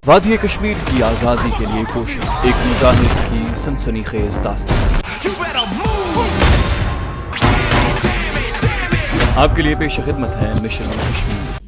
وادی کشمیر کی آزادی کے لیے کوشش، ایک مجاہد کی سنسنی خیز داستان آپ کے لیے پیش خدمت ہے مشن کشمیر۔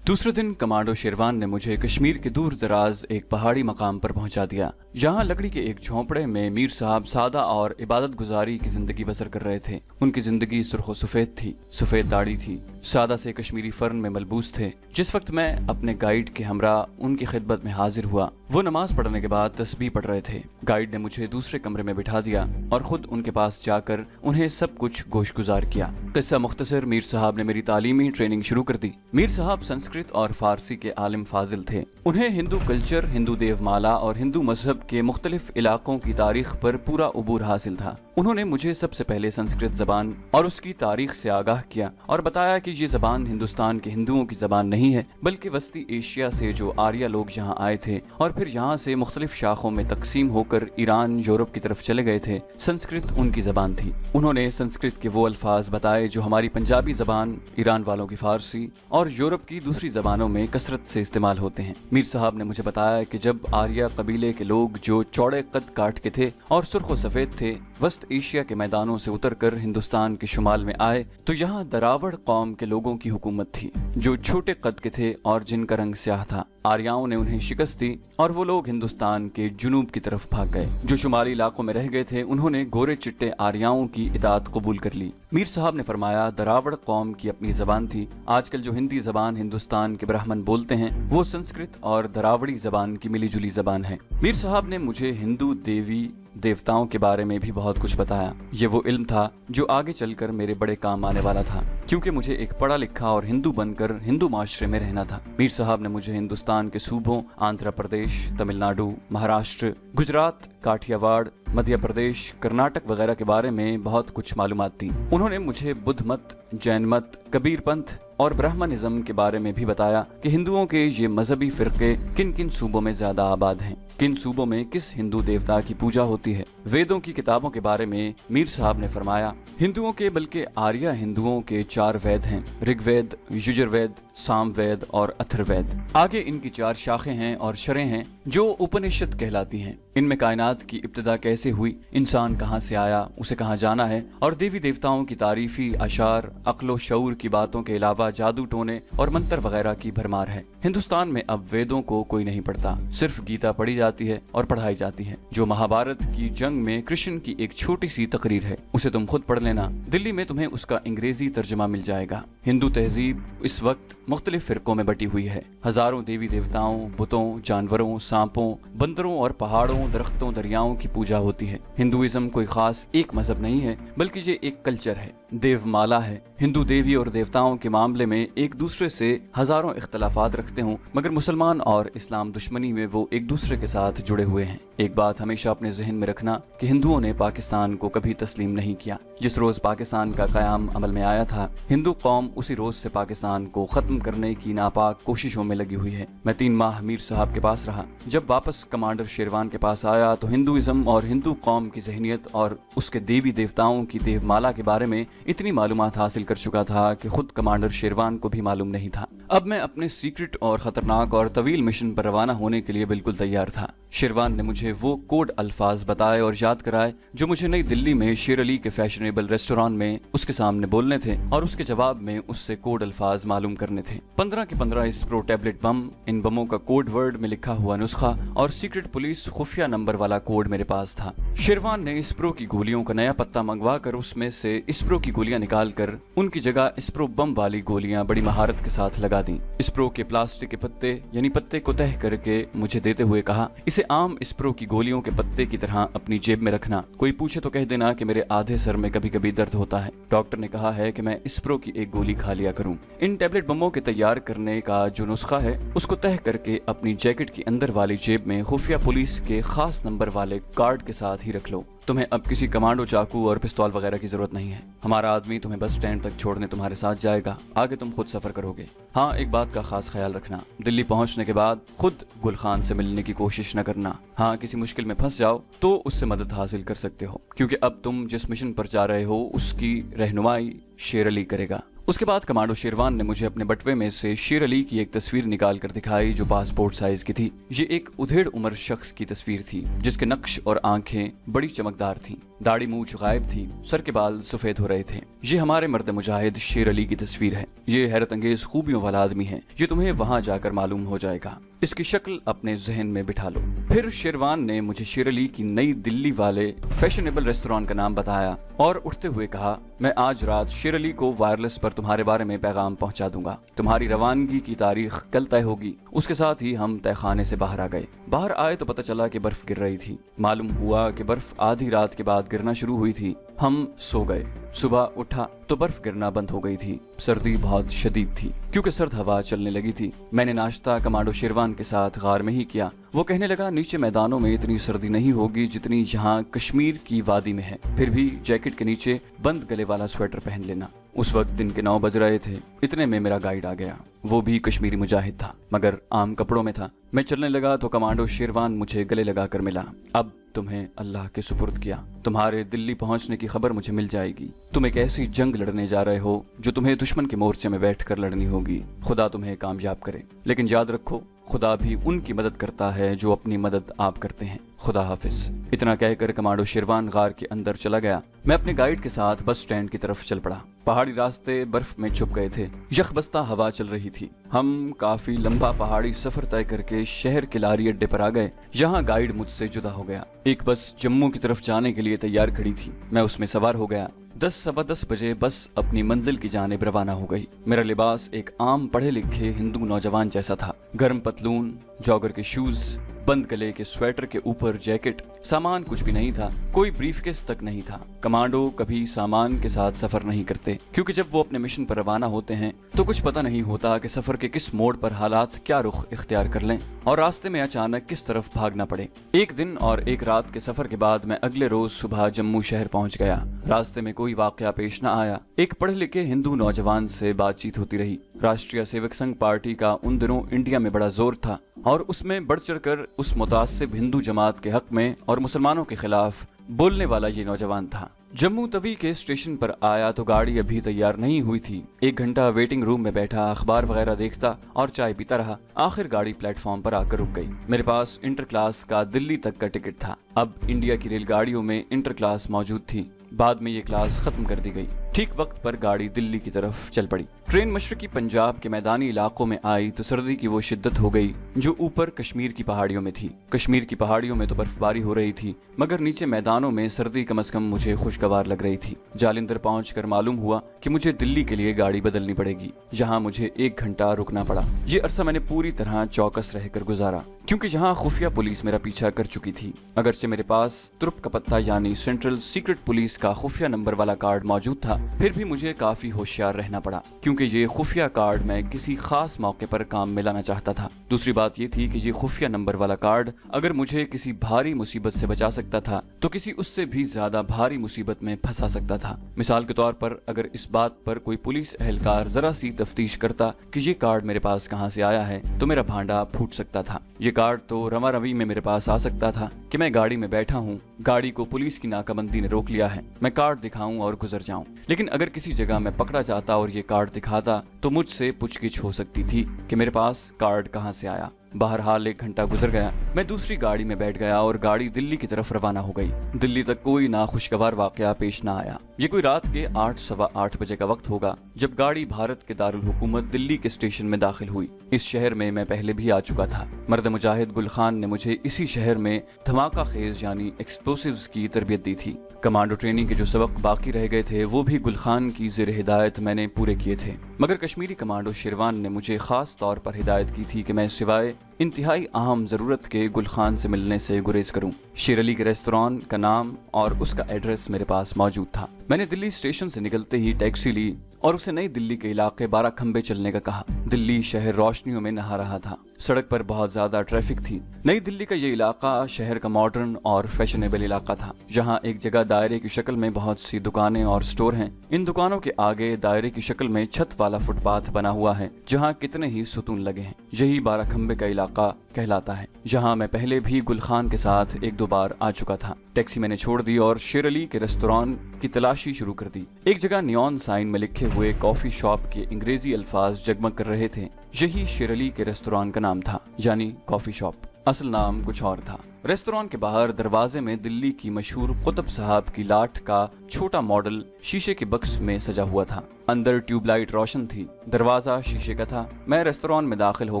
دوسرے دن کمانڈو شیروان نے مجھے کشمیر کے دور دراز ایک پہاڑی مقام پر پہنچا دیا، جہاں لکڑی کے ایک جھونپڑے میں میر صاحب سادہ اور عبادت گزاری کی زندگی بسر کر رہے تھے۔ ان کی زندگی سرخ و سفید تھی، سفید داڑھی تھی، سادہ سے کشمیری فرن میں ملبوس تھے۔ جس وقت میں اپنے گائیڈ کے ہمراہ ان کی خدمت میں حاضر ہوا، وہ نماز پڑھنے کے بعد تسبیح پڑھ رہے تھے۔ گائیڈ نے مجھے دوسرے کمرے میں بٹھا دیا اور خود ان کے پاس جا کر انہیں سب کچھ گوش گزار کیا۔ قصہ مختصر، میر صاحب نے میری تعلیمی ٹریننگ شروع کر دی۔ میر صاحب سنسکرت اور فارسی کے عالم فاضل تھے۔ انہیں ہندو کلچر، ہندو دیو مالا اور ہندو مذہب کے مختلف علاقوں کی تاریخ پر پورا عبور حاصل تھا۔ انہوں نے مجھے سب سے پہلے سنسکرت زبان اور اس کی تاریخ سے آگاہ کیا اور بتایا کہ یہ زبان ہندوستان کے ہندوؤں کی زبان نہیں ہے، بلکہ وسطی ایشیا سے جو آریہ لوگ یہاں آئے تھے اور پھر یہاں سے مختلف شاخوں میں تقسیم ہو کر ایران، یورپ کی طرف چلے گئے تھے، سنسکرت ان کی زبان تھی۔ انہوں نے سنسکرت کے وہ الفاظ بتائے جو ہماری پنجابی زبان، ایران والوں کی فارسی اور یورپ کی دوسری زبانوں میں کثرت سے استعمال ہوتے ہیں۔ میر صاحب نے مجھے بتایا کہ جب آریہ قبیلے کے لوگ جو چوڑے قد کاٹ کے تھے اور سرخ و سفید تھے وسط ایشیا کے میدانوں سے اتر کر ہندوستان کے شمال میں آئے تو یہاں دراوڑ قوم کے لوگوں کی حکومت تھی، جو چھوٹے قد کے تھے اور جن کا رنگ سیاہ تھا۔ آریاؤں نے انہیں شکست دی اور وہ لوگ ہندوستان کے جنوب کی طرف بھاگ گئے۔ جو شمالی علاقوں میں رہ گئے تھے انہوں نے گورے چٹے آریاؤں کی اطاعت قبول کر لی۔ میر صاحب نے فرمایا، دراوڑ قوم کی اپنی زبان تھی۔ آج کل جو ہندی زبان ہندوستان کے برہمن بولتے ہیں وہ سنسکرت اور دراوڑی زبان کی ملی جلی زبان ہے۔ میر صاحب نے مجھے ہندو دیوی دیوتاؤں کے بارے میں بھی بہت کچھ بتایا۔ یہ وہ علم تھا جو آگے چل کر میرے بڑے کام آنے والا تھا، کیونکہ مجھے ایک پڑھا لکھا اور ہندو بن کر ہندو معاشرے میں رہنا تھا۔ میر صاحب نے مجھے ہندوستان کے صوبوں آندھرا پردیش، تمل ناڈو، مہاراشٹر، گجرات، کاٹھیا واڑ، مدھیہ پردیش، کرناٹک وغیرہ کے بارے میں بہت کچھ معلومات دی۔ انہوں نے مجھے بدھ مت، جین مت، کبیر پنتھ اور برہمنزم کے بارے میں بھی بتایا کہ ہندوؤں کے یہ مذہبی فرقے کن کن صوبوں میں زیادہ آباد ہیں، کن صوبوں میں کس ہندو دیوتا کی پوجا ہوتی ہے۔ ویدوں کی کتابوں کے بارے میں میر صاحب نے فرمایا، ہندوؤں کے بلکہ آریہ ہندوؤں کے 4 وید ہیں، رگ وید، یجر وید، سام وید اور اتھر وید۔ آگے ان کی 4 شاخیں ہیں اور شریں ہیں جو اپنشد کہلاتی ہیں۔ ان میں کائنات کی ابتدا کیسے ہوئی، انسان کہاں سے آیا، اسے کہاں جانا ہے، اور دیوی دیوتاؤں کی تعریفی اشعار، عقل و شعور کی باتوں کے علاوہ جادو ٹونے اور منتر وغیرہ کی بھرمار ہے۔ ہندوستان میں اب ویدوں کو کوئی نہیں پڑھتا، صرف گیتا پڑھی جاتی ہے اور پڑھائی جاتی ہے، جو مہابھارت کی جنگ میں کرشن کی ایک چھوٹی سی تقریر ہے۔ اسے تم خود پڑھ لینا، دلی میں تمہیں اس کا انگریزی ترجمہ مل جائے گا۔ ہندو تہذیب اس وقت مختلف فرقوں میں بٹی ہوئی ہے۔ ہزاروں دیوی دیوتاؤں، بتوں، جانوروں، سانپوں، بندروں اور پہاڑوں، درختوں، دریاؤں کی پوجا ہوتی ہے۔ ہندوازم کوئی خاص ایک مذہب نہیں ہے، بلکہ یہ ایک کلچر ہے، دیو مالا ہے۔ ہندو دیوی اور دیوتاؤں کے معاملے میں ایک دوسرے سے ہزاروں اختلافات رکھتے ہوں، مگر مسلمان اور اسلام دشمنی میں وہ ایک دوسرے کے ساتھ جڑے ہوئے ہیں۔ ایک بات ہمیشہ اپنے ذہن میں رکھنا کہ ہندوؤں نے پاکستان کو کبھی تسلیم نہیں کیا۔ جس روز پاکستان کا قیام عمل میں آیا تھا، ہندو قوم اسی روز سے پاکستان کو ختم کرنے کی ناپاک کوششوں میں لگی ہوئی ہے۔ میں 3 ماہ میر صاحب کے پاس رہا۔ جب واپس کمانڈر شیروان کے پاس آیا تو ہندوازم اور ہندو قوم کی ذہنیت اور اس کے دیوی دیوتاؤں کی دیو مالا کے بارے میں اتنی معلومات حاصل کر چکا تھا کہ خود کمانڈر شیروان کو بھی معلوم نہیں تھا۔ اب میں اپنے سیکرٹ اور خطرناک اور طویل مشن پر روانہ ہونے کے لیے بالکل تیار تھا۔ شیروان نے مجھے وہ کوڈ الفاظ بتائے اور یاد کرائے جو مجھے نئی دلی میں شیر علی کے فیشنیبل ریسٹوران میں اس کے سامنے بولنے تھے اور اس کے جواب میں اس سے کوڈ الفاظ معلوم کرنے تھے۔ 15 کے 15 اسپرو ٹیبلٹ بم، ان بموں کا کوڈ ورڈ میں لکھا ہوا نسخہ اور سیکرٹ پولیس خفیہ نمبر والا کوڈ میرے پاس تھا۔ شیروان نے اسپرو کی گولیوں کا نیا پتہ منگوا کر اس میں سے اسپرو کی گولیاں نکال کر ان کی جگہ اسپرو بم والی گولیاں بڑی مہارت کے ساتھ لگا دیں۔ اسپرو کے پلاسٹک کے پتے یعنی پتے کو تہ کر کے مجھے دیتے ہوئے کہا، اسے عام اسپرو کی گولیوں کے پتے کی طرح اپنی جیب میں رکھنا، کوئی پوچھے تو کہہ دینا کہ میرے آدھے سر میں کبھی کبھی درد ہوتا ہے، ڈاکٹر نے کہا ہے کہ میں اسپرو کی ایک گولی کھا لیا کروں۔ ان ٹیبلٹ بموں کے تیار کرنے کا جو نسخہ ہے اس کو تہ کر کے اپنی جیکٹ کی اندر والی جیب میں خفیہ پولیس کے خاص نمبر والے کارڈ کے ساتھ ہی رکھ لو۔ تمہیں اب کسی کمانڈو چاقو اور پستول وغیرہ کی ضرورت نہیں ہے۔ ہمارا آدمی تمہیں بس اسٹینڈ تک چھوڑنے تمہارے ساتھ جائے گا، آگے تم خود سفر کرو گے۔ ہاں، ایک بات کا خاص خیال رکھنا، دلی پہنچنے کے بعد خود گل خان سے ملنے کی کوشش نہ کرنا۔ ہاں، کسی مشکل میں پھنس جاؤ تو اس سے مدد حاصل کر سکتے ہو، کیونکہ اب تم جس مشن پر جا رہے ہو اس کی رہنمائی شیر علی کرے گا۔ उसके बाद कमांडो शेरवान ने मुझे अपने बटवे में से शेर अली की एक तस्वीर निकाल कर दिखाई जो पासपोर्ट साइज की थी। ये एक उधेड़ उम्र शख्स की तस्वीर थी जिसके नक्श और आंखें बड़ी चमकदार थीं, दाढ़ी मूंछ गायब थी, सर के बाल सफेद हो रहे थे। ये हमारे मर्द मुजाहिद शेर अली की तस्वीर है। ये हैरत अंगेज खूबियों वाला आदमी है, ये तुम्हें वहां जाकर मालूम हो जाएगा। इसकी शक्ल अपने जहन में बिठा लो। फिर शेरवान ने मुझे शेर अली की नई दिल्ली वाले फैशनेबल रेस्टोरेंट का नाम बताया और उठते हुए कहा, मैं आज रात शेर अली को वायरलेस पर तुम्हारे बारे में पैगाम पहुंचा दूंगा। तुम्हारी रवानगी की तारीख कल तय होगी। उसके साथ ही हम तहखाने से बाहर आ गए। बाहर आए तो पता चला कि बर्फ गिर रही थी। मालूम हुआ कि बर्फ आधी रात के बाद गिरना शुरू हुई थी। हम सो गए। सुबह उठा तो बर्फ गिरना बंद हो गई थी। सर्दी बहुत शदीद थी क्योंकि सर्द हवा चलने लगी थी। मैंने नाश्ता कमांडो शेरवान के साथ गार में ही किया। वो कहने लगा, नीचे मैदानों में इतनी सर्दी नहीं होगी जितनी यहाँ कश्मीर की वादी में है, फिर भी जैकेट के नीचे बंद गले वाला स्वेटर पहन लेना। उस वक्त दिन के 9 बज रहे थे। इतने में मेरा गाइड आ गया। वो भी कश्मीरी मुजाहिद था मगर आम कपड़ों में था। मैं चलने लगा तो कमांडो शेरवान मुझे गले लगा कर मिला। अब तुम्हें अल्लाह के सुपुर्द किया। तुम्हारे दिल्ली पहुंचने की खबर मुझे मिल जाएगी। तुम एक ऐसी जंग लड़ने जा रहे हो जो तुम्हें दुश्मन के मोर्चे में बैठकर लड़नी होगी। खुदा तुम्हें कामयाब करे, लेकिन याद रखो खुदा भी उनकी मदद करता है जो अपनी मदद आप करते हैं। खुदा हाफिज। इतना कहकर कमांडो शेरवान गार के अंदर चला गया। मैं अपने गाइड के साथ बस स्टैंड की तरफ चल पड़ा। पहाड़ी रास्ते बर्फ में छुप गए थे। यखबस्ता हवा चल रही थी। हम काफी लंबा पहाड़ी सफर तय करके शहर के लारी अड्डे पर आ गए। यहाँ गाइड मुझसे जुदा हो गया। एक बस जम्मू की तरफ जाने के लिए तैयार खड़ी थी। मैं उसमें सवार हो गया। 10-10:15 बजे बस अपनी मंजिल की जानिब रवाना हो गई। मेरा लिबास एक आम पढ़े लिखे हिंदू नौजवान जैसा था। गर्म पतलून, जॉगर के शूज, बंद गले के स्वेटर के ऊपर जैकेट। सामान कुछ भी नहीं था, कोई ब्रीफकेस तक नहीं था। कमांडो कभी सामान के साथ सफर नहीं करते क्योंकि जब वो अपने मिशन पर रवाना होते हैं तो कुछ पता नहीं होता कि सफर के किस मोड़ पर हालात क्या रुख इख्तियार कर लें और रास्ते में अचानक किस तरफ भागना पड़े। एक दिन और एक रात के सफर के बाद मैं अगले रोज सुबह जम्मू शहर पहुंच गया। रास्ते में कोई वाकया पेश न आया। एक पढ़े लिखे हिंदू नौजवान से बातचीत होती रही। राष्ट्रीय सेवक संघ पार्टी का उन दिनों इंडिया में बड़ा जोर था और उसमें बढ़ चढ़ कर उस मुतासिब हिंदू जमात के हक में और मुसलमानों के खिलाफ बोलने वाला ये नौजवान था। जम्मू तवी के स्टेशन पर आया तो गाड़ी अभी तैयार नहीं हुई थी। 1 घंटा वेटिंग रूम में बैठा अखबार वगैरह देखता और चाय पीता रहा। आखिर गाड़ी प्लेटफॉर्म पर आकर रुक गई। मेरे पास इंटर क्लास का दिल्ली तक का टिकट था। अब इंडिया की रेलगाड़ियों में इंटर क्लास मौजूद थी। बाद में ये क्लास खत्म कर दी गई। ठीक वक्त पर गाड़ी दिल्ली की तरफ चल पड़ी। ट्रेन मशरकी पंजाब के मैदानी इलाकों में आई तो सर्दी की वो शिद्दत हो गई जो ऊपर कश्मीर की पहाड़ियों में थी। कश्मीर की पहाड़ियों में तो बर्फबारी हो रही थी मगर नीचे मैदानों में सर्दी कम से कम मुझे खुशगवार लग रही थी। जालिंधर पहुंचकर मालूम हुआ कि मुझे दिल्ली के लिए गाड़ी बदलनी पड़ेगी। यहाँ मुझे 1 घंटा रुकना पड़ा। ये अरसा मैंने पूरी तरह चौकस रहकर गुजारा क्योंकि यहाँ खुफिया पुलिस मेरा पीछा कर चुकी थी। अगरचे मेरे पास तुर्क का पत्ता यानी सेंट्रल सीक्रेट पुलिस का खुफिया नंबर वाला कार्ड मौजूद था, फिर भी मुझे काफी होशियार रहना पड़ा क्योंकि ये खुफिया कार्ड मैं किसी खास मौके पर काम में लाना चाहता था। दूसरी बात ये थी कि ये खुफिया नंबर वाला कार्ड अगर मुझे किसी भारी मुसीबत से बचा सकता था तो किसी उससे भी ज्यादा भारी मुसीबत में फंसा सकता था। मिसाल के तौर पर अगर इस बात पर कोई पुलिस एहलकार जरा सी तफ्तीश करता कि ये कार्ड मेरे पास कहाँ से आया है तो मेरा भांडा फूट सकता था। ये कार्ड तो रवा रवी में मेरे पास आ सकता था कि मैं गाड़ी में बैठा हूँ, गाड़ी को पुलिस की नाकाबंदी ने रोक लिया है, मैं कार्ड दिखाऊं और गुजर जाऊं। लेकिन अगर किसी जगह मैं पकड़ा जाता और ये कार्ड दिखाता तो मुझसे पूछगिछ हो सकती थी कि मेरे पास कार्ड कहाँ से आया। बहरहाल 1 घंटा गुजर गया। मैं दूसरी गाड़ी में बैठ गया और गाड़ी दिल्ली की तरफ रवाना हो गई। दिल्ली तक कोई नाखुशगवार वाकया पेश न आया। ये कोई रात के 8-8:15 बजे का वक्त होगा जब गाड़ी भारत के दारुल हुकूमत दिल्ली के स्टेशन में दाखिल हुई। इस शहर में मैं पहले भी आ चुका था। मर्द मुजाहिद गुल खान ने मुझे इसी शहर में धमाका खेज यानी एक्सप्लोसिव्स की तरबियत दी थी। कमांडो ट्रेनिंग के जो सबक बाकी रह गए थे वो भी गुल खान की ज़ेर हिदायत मैंने पूरे किए थे। मगर कश्मीरी कमांडो शेरवान ने मुझे खास तौर पर हिदायत की थी कि मैं सिवाय इंतहाई अहम जरूरत के गुल खान से मिलने से गुरेज करूं। शेर अली के रेस्तोरां का नाम और उसका एड्रेस मेरे पास मौजूद था। मैंने दिल्ली स्टेशन से निकलते ही टैक्सी ली और उसे नई दिल्ली के इलाके 12 खंबे चलने का कहा। दिल्ली शहर रोशनियों में नहा रहा था। सड़क पर बहुत ज्यादा ट्रैफिक थी। नई दिल्ली का ये इलाका शहर का मॉडर्न और फैशनेबल इलाका था। जहाँ एक जगह दायरे की शक्ल में बहुत सी दुकानें और स्टोर हैं। इन दुकानों के आगे दायरे की शक्ल में छत वाला फुटपाथ बना हुआ है जहाँ कितने ही सुतून लगे हैं। यही 12 खंबे का इलाका कहलाता है। जहाँ मैं पहले भी गुल खान के साथ 1-2 बार आ चुका था। टैक्सी मैंने छोड़ दी और शेर अली के रेस्तोरां की तलाशी शुरू कर दी। एक जगह नियॉन साइन में लिखे लिखे हुए कॉफी शॉप के अंग्रेजी अल्फाज जगमग कर रहे थे। यही शेर अली के रेस्तोरां का नाम था, यानी कॉफी शॉप। असल नाम कुछ और था। रेस्तोरां के बाहर दरवाजे में दिल्ली की मशहूर कुतुब साहब की लाठ का छोटा मॉडल शीशे के बक्स में सजा हुआ था। अंदर ट्यूबलाइट रोशन थी। दरवाजा शीशे का था। मैं रेस्तोरां में दाखिल हो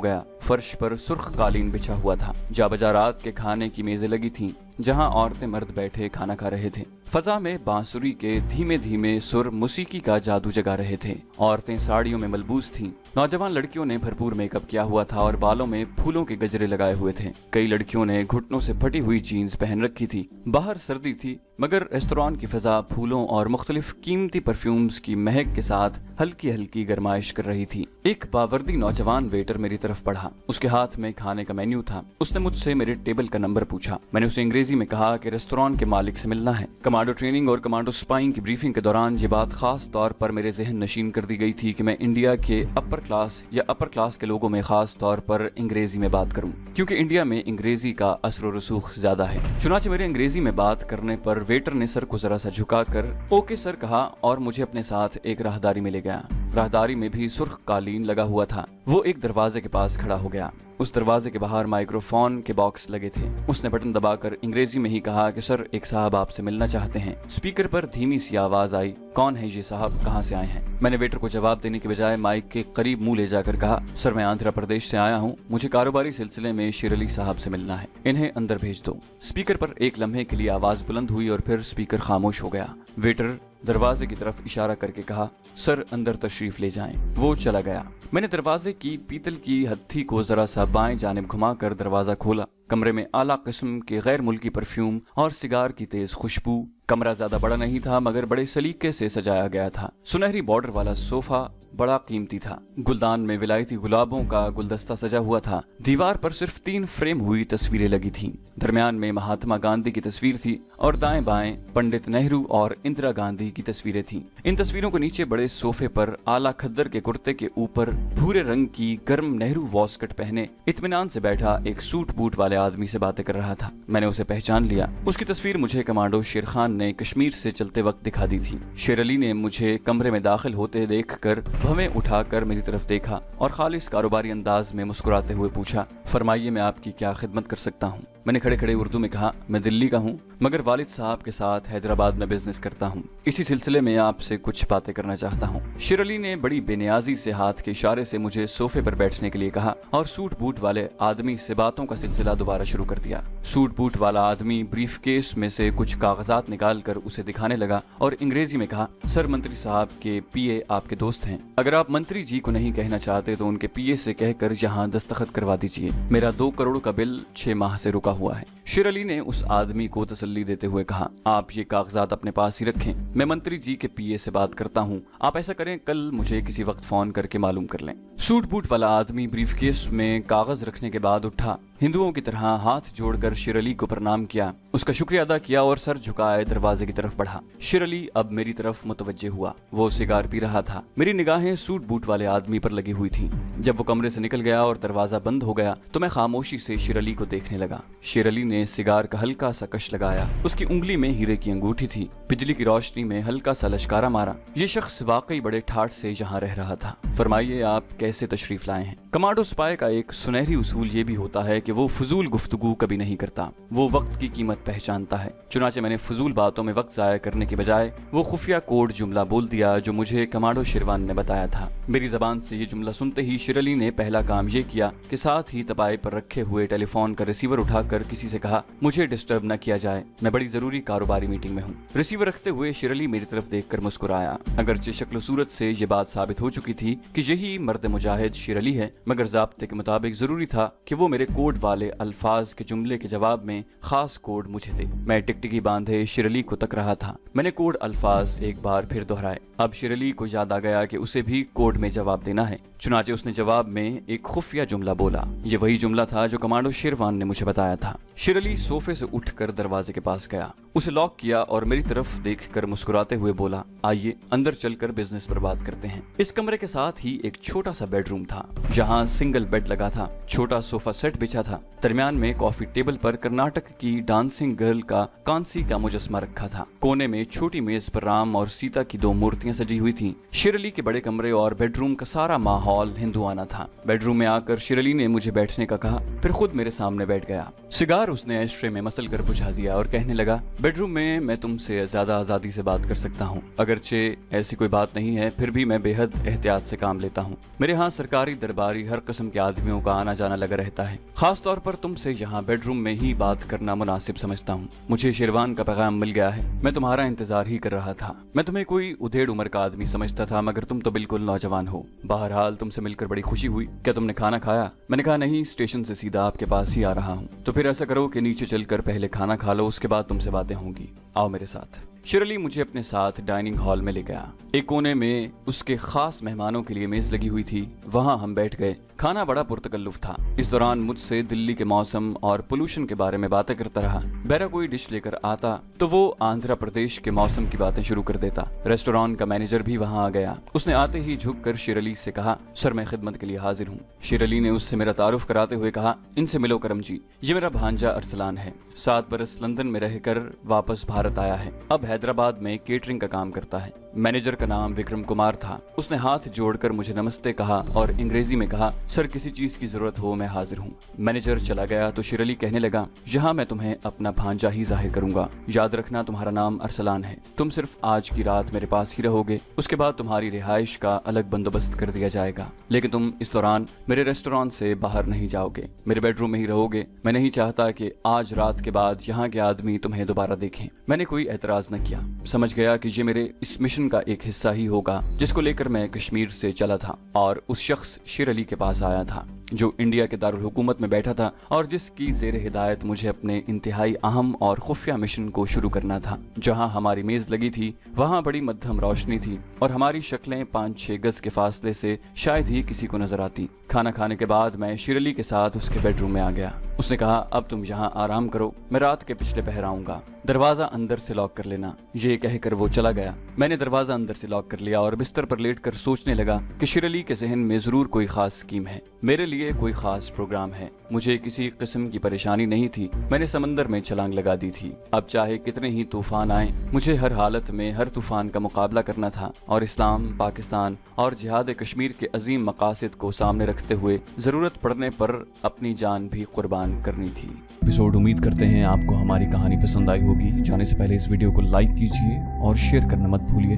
गया। फर्श पर सुर्ख कालीन बिछा हुआ था। जा बजा रात के खाने की मेजें लगी थीं, जहां औरतें मर्द बैठे खाना खा रहे थे। फजा में बांसुरी के धीमे धीमे सुर मौसीकी का जादू जगा रहे थे। औरतें साड़ियों में मलबूस थीं। नौजवान लड़कियों ने भरपूर मेकअप किया हुआ था और बालों में फूलों के गजरे लगाए हुए थे। कई लड़कियों ने घुटनों से फटी हुई जीन्स पहन रखी थी। बाहर सर्दी थी, मगर रेस्तोरां की फजा फूलों और मुख्तलिफ कीमती परफ्यूम्स की महक के साथ हल्की हल्की गरमाइश कर रही थी। एक बावर्दी नौजवान वेटर मेरी तरफ बढ़ा। उसके हाथ में खाने का मेन्यू था। उसने मुझसे मेरे टेबल का नंबर पूछा। मैंने उसे अंग्रेजी में कहा कि रेस्तोरां के मालिक से मिलना है। कमांडो ट्रेनिंग और कमांडो स्पाइंग की ब्रीफिंग के दौरान ये बात खास तौर पर मेरे जहन नशीन कर दी गई थी कि मैं इंडिया के अपर क्लास या अपर क्लास के लोगों में खास तौर पर अंग्रेजी में बात करूं, क्योंकि इंडिया में अंग्रेजी का असर रसूख ज्यादा है। चुनाचे मेरे अंग्रेजी में बात करने पर वेटर ने सर को जरा सा झुकाकर ओके सर कहा और मुझे अपने साथ एक राहदारी में ले गया। राहदारी में भी सुर्ख कालीन लगा हुआ था। वो एक दरवाजे के पास खड़ा हो गया। उस दरवाजे के बाहर माइक्रोफोन के बॉक्स लगे थे। उसने बटन दबाकर अंग्रेजी में ही कहा कि सर, एक साहब आपसे मिलना चाहते हैं। स्पीकर पर धीमी सी आवाज आई, कौन है ये साहब, कहाँ से आए हैं? मैंने वेटर को जवाब देने के बजाय माइक के करीब मुंह ले जाकर कहा, सर मैं आंध्र प्रदेश से आया हूँ। मुझे कारोबारी सिलसिले में शेर अली साहब से मिलना है। इन्हें अंदर भेज दो। स्पीकर पर एक लम्हे के लिए आवाज बुलंद हुई और फिर स्पीकर खामोश हो गया। वेटर दरवाजे की तरफ इशारा करके कहा, सर अंदर तशरीफ ले जाएं। वो चला गया। मैंने दरवाजे की पीतल की हत्थी को जरा सा बाएं जानिब घुमाकर दरवाजा खोला। कमरे में आला किस्म के गैर मुल्की परफ्यूम और सिगार की तेज खुशबू। कमरा ज्यादा बड़ा नहीं था, मगर बड़े सलीके से सजाया गया था। सुनहरी बॉर्डर वाला सोफा बड़ा कीमती था। गुलदान में विलायती गुलाबों का गुलदस्ता सजा हुआ था। दीवार पर सिर्फ 3 फ्रेम हुई तस्वीरें लगी थीं। दरमियान में महात्मा गांधी की तस्वीर थी और दाएं बाएं पंडित नेहरू और इंदिरा गांधी की तस्वीरें थीं। इन तस्वीरों के नीचे बड़े सोफे पर आला खद्दर के कुर्ते के ऊपर भूरे रंग की गर्म नेहरू वॉस्कट पहने इत्मीनान से बैठा एक सूट बूट वाले आदमी से बातें कर रहा था। मैंने उसे पहचान लिया। उसकी तस्वीर मुझे कमांडो शेर खान ने कश्मीर से चलते वक्त दिखा दी थी। शेर अली ने मुझे कमरे में दाखिल होते देखकर भवें उठाकर मेरी तरफ देखा और खालिस कारोबारी अंदाज में मुस्कुराते हुए पूछा, फरमाइए मैं आपकी क्या खिदमत कर सकता हूँ? मैंने खड़े खड़े उर्दू में कहा, मैं दिल्ली का हूँ, मगर वालिद साहब के साथ हैदराबाद में बिजनेस करता हूँ। इसी सिलसिले में आपसे कुछ बातें करना चाहता हूँ। शेर अली ने बड़ी बेनियाजी से हाथ के इशारे से मुझे सोफे पर बैठने के लिए कहा और सूट बूट वाले आदमी से बातों का सिलसिला दोबारा शुरू कर दिया। सूट बूट वाला आदमी ब्रीफ केस में से कुछ कागजात निकाल कर उसे दिखाने लगा और अंग्रेजी में कहा, सर मंत्री साहब के पीए आपके दोस्त हैं। अगर आप मंत्री जी को नहीं कहना चाहते तो उनके पीए से कहकर यहाँ दस्तखत करवा दीजिए। मेरा 2 करोड़ का बिल 6 माह से रुका हुआ है। शेर अली ने उस आदमी को तसल्ली देते हुए कहा, आप ये कागजात अपने पास ही रखें। मैं मंत्री जी के पीए से बात करता हूँ। आप ऐसा करें, कल मुझे किसी वक्त फोन करके मालूम कर लें। सूट बूट वाला आदमी ब्रीफकेस में कागज रखने के बाद उठा। हिंदुओं की तरह हाथ जोड़कर शेर अली को प्रणाम किया, उसका शुक्रिया अदा किया और सर झुकाए दरवाजे की तरफ बढ़ा। शेर अली अब मेरी तरफ मुतवज्जे हुआ। वो सिगार पी रहा था। मेरी निगाहें सूट बूट वाले आदमी पर लगी हुई थी। जब वो कमरे से निकल गया और दरवाजा बंद हो गया तो मैं खामोशी से शेर अली को देखने लगा। शेर अली ने सिगार का हल्का सा कश लगाया। उसकी उंगली में हीरे की अंगूठी थी। बिजली की रोशनी में हल्का सा लश्कारा मारा। ये शख्स वाकई बड़े ठाठ से यहाँ रह रहा था। फरमाइए आप कैसे तशरीफ लाए हैं? कमांडो स्पाई का एक सुनहरी उसूल ये भी होता है कि वो फजूल गुफ्तगू कभी नहीं करता। वो वक्त की कीमत पहचानता है। चुनाचे मैंने फजूल बातों में वक्त जाया करने के बजाय वो खुफिया कोड जुमला बोल दिया जो मुझे कमांडो शेरवान ने बताया था। मेरी जबान से ये जुमला सुनते ही शेर अली ने पहला काम ये किया कि साथ ही तपाए पर रखे हुए टेलीफोन का रिसीवर उठाकर किसी से कहा, मुझे डिस्टर्ब न किया जाए, मैं बड़ी जरूरी कारोबारी मीटिंग में हूँ। रिसीवर रखते हुए शेर अली मेरी तरफ देखकर मुस्कुराया। अगरचे शक्ल सूरत से ये बात साबित हो चुकी थी कि यही मर्द मुजाहिद शेर अली है, मगर ज़ाब्ते के मुताबिक जरूरी था कि वो मेरे कोड वाले अल्फाज के जुमले के जवाब में खास कोड मुझे दे। मैं टिकटिकी बांधे शेर अली को तक रहा था। मैंने कोड अल्फाज एक बार फिर दोहराए। अब शेर अली को याद आ गया कि उसे भी कोड में जवाब देना है। चुनाचे उसने जवाब में एक खुफिया जुमला बोला। ये वही जुमला था जो कमांडो शेरवान ने मुझे बताया था। शेर अली सोफे से उठकर दरवाजे के पास गया, उसे लॉक किया और मेरी तरफ देखकर मुस्कुराते हुए बोला, आइए अंदर चलकर बिजनेस पर बात करते हैं। इस कमरे के साथ ही एक छोटा सा बेडरूम था जहाँ सिंगल बेड लगा था। छोटा सोफा सेट बिछा था। दरमियान में कॉफी टेबल पर कर्नाटक की डांसिंग गर्ल का कांसी का मुजस्मा रखा था। कोने में छोटी मेज पर राम और सीता की 2 मूर्तियां सजी हुई थीं। शिरली के बड़े कमरे और बेडरूम का सारा माहौल हिंदुआना था। बेडरूम में आकर शिरली ने मुझे बैठने का कहा, फिर खुद मेरे सामने बैठ गया। सिगार उसने एस्ट्रे में मसल कर बुझा दिया और कहने लगा, बेडरूम में मैं तुमसे ज्यादा आजादी से बात कर सकता हूँ। अगरचे ऐसी कोई बात नहीं है, फिर भी मैं बेहद एहतियात से काम लेता हूँ। मेरे यहाँ सरकारी दरबारी हर किस्म के आदमियों का आना जाना लगा रहता है। खास तौर पर तुमसे यहाँ बेडरूम में ही बात करना मुनासिब समझता हूँ। मुझे शेरवान का पैगाम मिल गया है। मैं तुम्हारा इंतजार ही कर रहा था। मैं तुम्हें कोई उधेड़ उम्र का आदमी समझता था, मगर तुम तो बिल्कुल नौजवान हो। बहरहाल तुमसे मिलकर बड़ी खुशी हुई। क्या तुमने खाना खाया? मैंने कहा नहीं, स्टेशन से सीधा आपके पास ही आ रहा हूँ। तो फिर ऐसा करो कि नीचे चलकर पहले खाना खा लो, उसके बाद तुमसे बातें होंगी। आओ मेरे साथ। शिरली मुझे अपने साथ डाइनिंग हॉल में ले गया। एक कोने में उसके खास मेहमानों के लिए मेज लगी हुई थी, वहां हम बैठ गए। खाना बड़ा पुरतकल्लुफ था। इस दौरान मुझसे दिल्ली के मौसम और पोल्यूशन के बारे में बातें करता रहा। बेरा कोई डिश लेकर आता तो वो आंध्र प्रदेश के मौसम की बातें शुरू कर देता। रेस्टोरेंट का मैनेजर भी वहां आ गया। उसने आते ही झुककर शिरली से कहा, सर मैं खिदमत के लिए हाजिर हूँ। शिरली ने उससे मेरा तारुफ कराते हुए कहा, इनसे मिलो करम जी, ये मेरा भांजा अरसलान है। 7 बरस लंदन में रहकर वापस भारत आया है। अब हैदराबाद में केटरिंग का काम करता है। मैनेजर का नाम विक्रम कुमार था। उसने हाथ जोड़कर मुझे नमस्ते कहा और अंग्रेजी में कहा, सर किसी चीज की जरूरत हो मैं हाजिर हूँ। मैनेजर चला गया तो शिरली कहने लगा, यहाँ मैं तुम्हें अपना भांजा ही जाहिर करूंगा। याद रखना तुम्हारा नाम अरसलान है। तुम सिर्फ आज की रात मेरे पास ही रहोगे, उसके बाद तुम्हारी रिहाइश का अलग बंदोबस्त कर दिया जाएगा। लेकिन तुम इस दौरान मेरे रेस्टोरेंट से बाहर नहीं जाओगे, मेरे बेडरूम में ही रहोगे। मैं नहीं चाहता कि आज रात के बाद यहाँ के आदमी तुम्हें दोबारा देखें। मैंने कोई एतराज न किया। समझ गया कि ये मेरे इस मिशन का एक हिस्सा ही होगा जिसको लेकर मैं कश्मीर से चला था और उस शख्स शेर अली के पास आया था जो इंडिया के दारुल हुकूमत में बैठा था और जिसकी जेर हिदायत मुझे अपने इंतहाई अहम और खुफिया मिशन को शुरू करना था। जहां हमारी मेज लगी थी वहां बड़ी मध्यम रोशनी थी और हमारी शक्लें 5-6 गज के फासले से शायद ही किसी को नजर आती। खाना खाने के बाद मैं शेर अली के साथ उसके बेडरूम में आ गया। उसने कहा, अब तुम यहाँ आराम करो, मैं रात के पिछले पहर आऊंगा। दरवाजा अंदर से लॉक कर लेना। ये कहकर वो चला गया। मैंने दरवाजा अंदर से लॉक कर लिया और बिस्तर पर लेटकर सोचने लगा कि शेर अली के जहन में जरूर कोई खास स्कीम है, मेरे लिए कोई खास प्रोग्राम है। मुझे किसी किस्म की परेशानी नहीं थी। मैंने समंदर में छलांग लगा दी थी। अब चाहे कितने ही तूफान आए, मुझे हर हालत में हर तूफान का मुकाबला करना था और इस्लाम, पाकिस्तान और जिहाद कश्मीर के अजीम मकासद को सामने रखते हुए जरूरत पड़ने पर अपनी जान भी कुर्बान करनी थी। एपिसोड उम्मीद करते हैं आपको हमारी कहानी पसंद आई होगी। जाने से पहले इस वीडियो को लाइक कीजिए और शेयर करना मत भूलिए।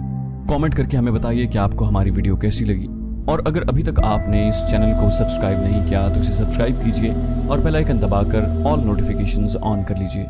कमेंट करके हमें बताइए कि आपको हमारी वीडियो कैसी लगी और अगर अभी तक आपने इस चैनल को सब्सक्राइब नहीं किया तो इसे सब्सक्राइब कीजिए और बेल आइकन दबाकर ऑल नोटिफिकेशंस ऑन कर लीजिए।